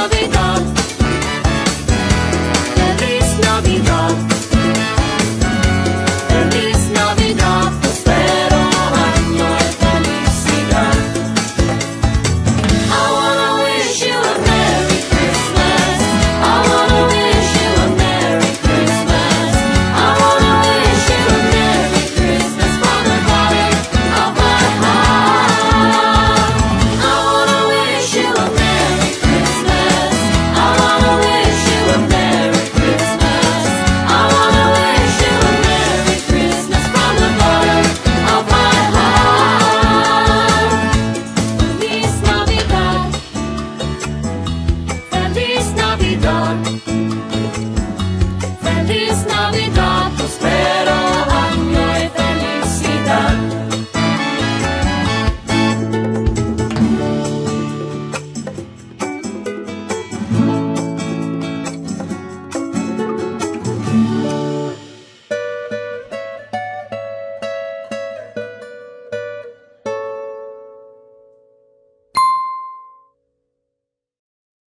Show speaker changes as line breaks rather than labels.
Navidad. Feliz Navidad. Feliz Navidad. Prospero año de felicidad. I wanna wish you a Merry Christmas. I wanna wish you a Merry Christmas. I wanna wish you a Merry Christmas from the bottom of my heart. I wanna wish you a Merry Christmas. I wanna wish you a Merry Christmas. I wanna wish you a Merry Christmas from the bottom of my heart. Feliz Navidad. Feliz Navidad.